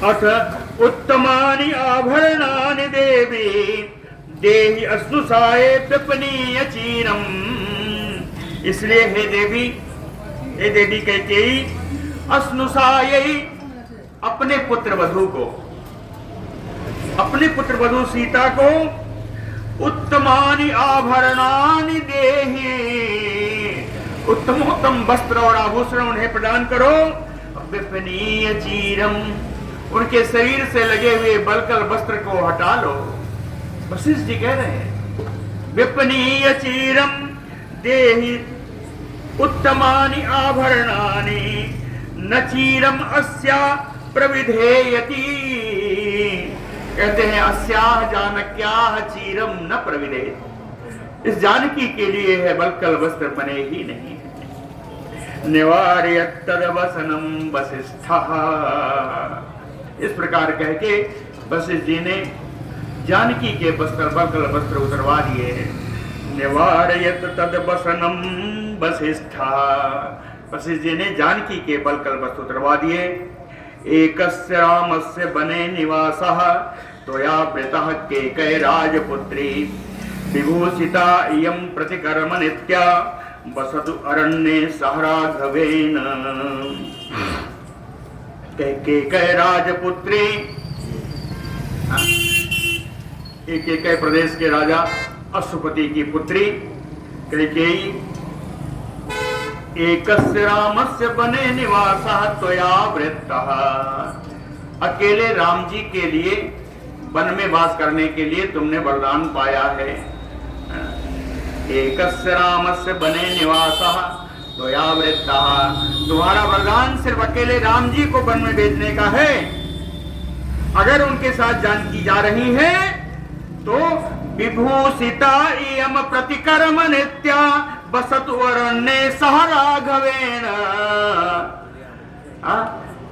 अथ उत्तमानि आभरणानि देवी देहि अस्नुसाये विपनीय चीरम, इसलिए हे देवी कैकेयी, अस्नुसाये अपने पुत्र वधू को, अपने पुत्र वधू सीता को उत्तमानि आभरणानि देहि, उत्तमोत्तम वस्त्र और आभूषण उन्हें प्रदान करो। विपनीय चीरम, उनके शरीर से लगे हुए बलकल वस्त्र को हटा लो। वशिष्ठ जी कह रहे हैं विपनीय चीरम देहि उत्तमानि आभरणानि न चीरम अस्या प्रविधेयति, कहते हैं अस्याह जानक्याह चीरम न प्रविधेयति, इस जानकी के लिए है बलकल वस्त्र बने ही नहीं। निवार्य तदवसनम वसिष्ठः, इस प्रकार कह के वशिष्ठ जी ने जानकी के बलकल वस्त्र उतरवा दिए। निवारयत तदवसनम वसिष्ठः, वशिष्ठ जी ने जानकी के बलकल वस्त्र उतरवा दिए। एकस्य रामस्य बने निवासः त्वया वृतः केकय राजपुत्री, विभूषिता इयं प्रतिकर्म नित्या वसतु अरण्ये सह राघवेन। केकय राजपुत्री, केकय प्रदेश के राजा अश्वपति की पुत्री कैकेयी, एकस्य रामस्य बने निवासः त्वया वृत्तः, अकेले राम जी के लिए वन में वास करने के लिए तुमने वरदान पाया है। एकस्य रामस्य बने निवासः त्वया वृत्तः। तुम्हारा वरदान सिर्फ अकेले राम जी को वन में भेजने का है। अगर उनके साथ जानकी जा रही है तो विभूषिता इयम प्रतिकर्म नित्या बसतु अरण्ये सह राघवेण।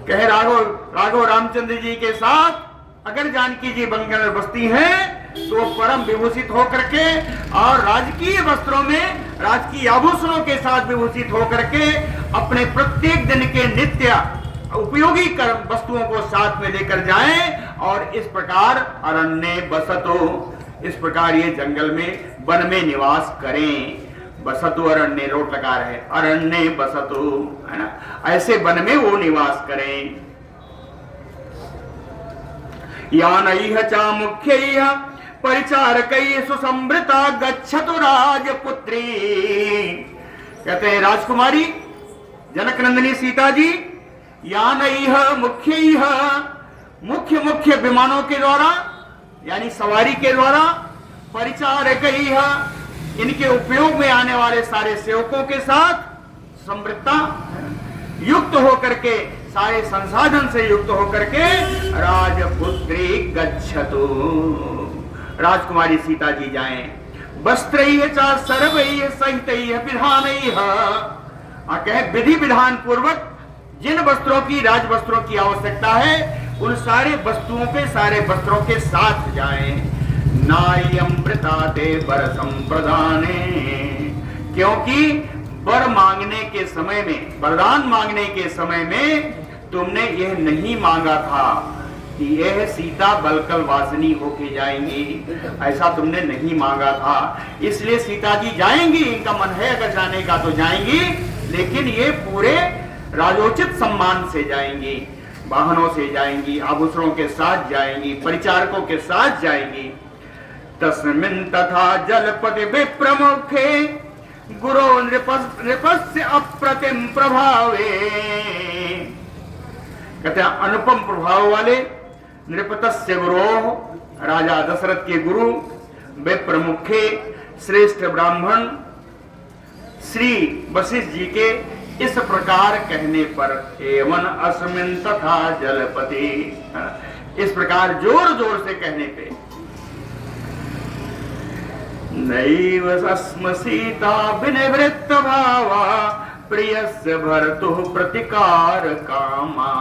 कहे राघव रामचंद्र जी के साथ अगर जानकी जी बनकर बसती हैं तो परम विभूषित होकर के और राजकीय वस्त्रों में राजकीय आभूषणों के साथ विभूषित होकर के अपने प्रत्येक दिन के नित्य उपयोगी वस्तुओं को साथ में लेकर जाएं और इस प्रकार अरण्य बसतो, इस प्रकार ये जंगल में वन में निवास करें। बसतो अरण्य रोट लगा रहे, अरण्य बसतो, है ना, ऐसे वन में वो निवास करें। यानैह चा मुख्यैः परिचारकैः सुसंवृता गच्छतु राजपुत्री। कहते हैं राजकुमारी जनक नंदिनी सीता जी यानैह मुख्यैः, मुख्य विमानों के द्वारा यानी सवारी के द्वारा, परिचारकैः इनके उपयोग में आने वाले सारे सेवकों के साथ, समृद्धता युक्त होकर के, सारे संसाधन से युक्त होकर के राजपुत्री गच्छतु, राजकुमारी सीता जी जाएं। वस्त्रैः च सर्वैः सहितैः विधानैः, कहे विधि विधान पूर्वक जिन वस्त्रों की, राज वस्त्रों की आवश्यकता है उन सारे वस्तुओं पे, सारे वस्त्रों के साथ जाएं। नायमृता ते वर संप्रदाने, क्योंकि वर मांगने के समय में, वरदान मांगने के समय में तुमने यह नहीं मांगा था कि यह सीता बलकल वासिनी होके जाएंगी, ऐसा तुमने नहीं मांगा था। इसलिए सीता जी जाएंगी, इनका मन है अगर जाने का तो जाएंगी, लेकिन ये पूरे राजोचित सम्मान से जाएंगी, वाहनों से जाएंगी, आभूषणों के साथ जाएंगी, परिचारकों के साथ जाएंगी। तस्मिन् तथा जलपति विप्रमुखे गुरो नृपस्य अप्रतिम प्रभावे, कहते हैं अनुपम प्रभाव वाले नृपतस्य गुरो, राजा दशरथ के गुरु, विप्रमुखे श्रेष्ठ ब्राह्मण श्री वशिष्ठ जी के इस प्रकार कहने पर, एवं अस्मिन् तथा जलपति, इस प्रकार जोर जोर से कहने पे, नैव अस्म सीता विनिवृत्त भावा प्रियस्य भर्तुः प्रतिकार कामा,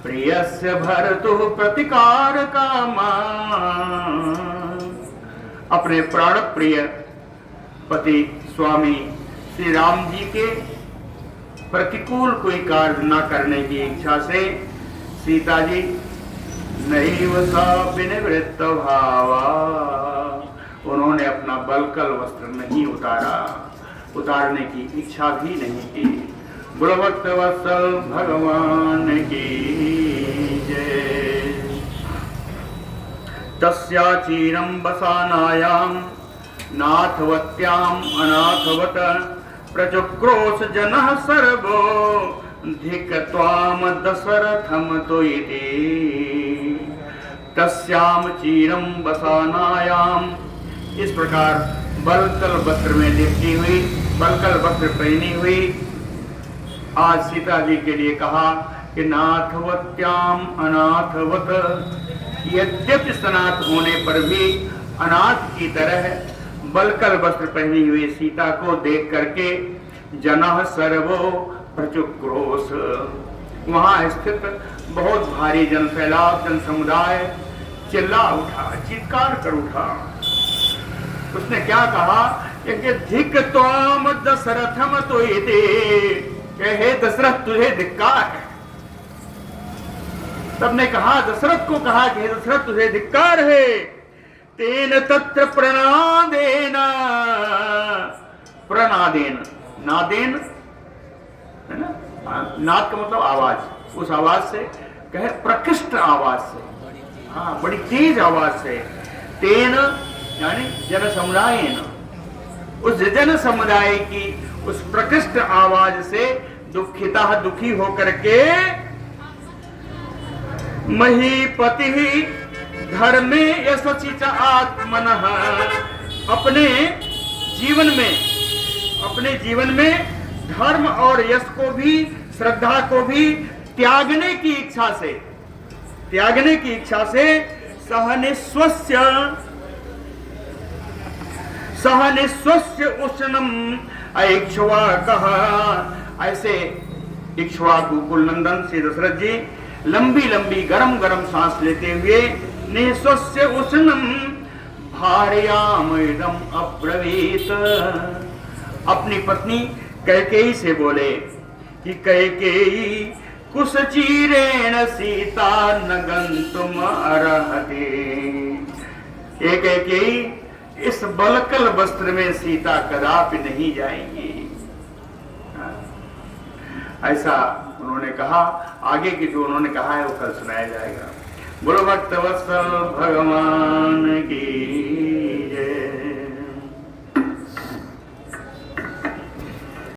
प्रियस्य भर्तुः प्रतिकार कामा। अपने प्राण प्रिय पति स्वामी श्री राम जी के प्रतिकूल कोई कार्य न करने की इच्छा से सीता जी नैव सा विनिवृत्त भावा, उन्होंने अपना बलकल वस्त्र नहीं उतारा, उतारने की इच्छा भी नहीं की। गुणवत्त वत्सल भगवान की जय। तस्या चीरम बसानायाम नाथवत्याम अनाथवत प्रचक्रोश जनः सर्वो धिक्त्वाम दशरथम तुयिति। तस्याम चीरम बसानायाम, इस प्रकार बलकल वस्त्र में लिपटी हुई, बलकल वस्त्र पहनी हुई आज सीता जी के लिए कहा कि नाथवत्याम अनाथवत, यद्यपि सनाथ होने पर भी अनाथ की तरह बलकल वस्त्र पहनी हुई सीता को देख करके जनः सर्वो प्रचुक्रोश, वहां स्थित बहुत भारी जन फैलाव, जन समुदाय चिल्ला उठा, चित्कार कर उठा। उसने क्या कहा कि धिक त्वाम दशरथम तुयिति, हे दशरथ तुझे धिक्कार है। सबने कहा, दशरथ को कहा कि हे दशरथ तुझे धिक्कार है। तेन तत्र प्रणादेन, प्रणादेन, नादेन है ना, नाद का मतलब आवाज, उस आवाज से कहे प्रकृष्ट आवाज से, हाँ बड़ी तेज आवाज से, तेन यानी जन समुदाय, उस जन समुदाय की उस प्रकृष्ट आवाज से दुखिता, दुखी होकर के महीपति धर्मे यशचि च आत्मनः, अपने अपने जीवन में धर्म और यश को भी, श्रद्धा को भी त्यागने की इच्छा से सहनिस्वस्य उष्णम ऐक्ष्वाकः, ऐसे इक्ष्वाकु कुलनंदन श्री दशरथ जी लंबी लंबी गरम गरम सांस लेते हुए निस्वस्य उष्णम भार्यामिदं अब्रवीत, अपनी पत्नी कैकेयी से बोले कि कैकेयी कुशचीरेण सीता न गंतुम अर्हति, एक कैकेयी इस बलकल वस्त्र में सीता कदापि नहीं जाएंगी। ऐसा उन्होंने कहा। आगे की जो उन्होंने कहा है वो कल सुनाया जाएगा। बोलो भक्तवत्सल भगवान की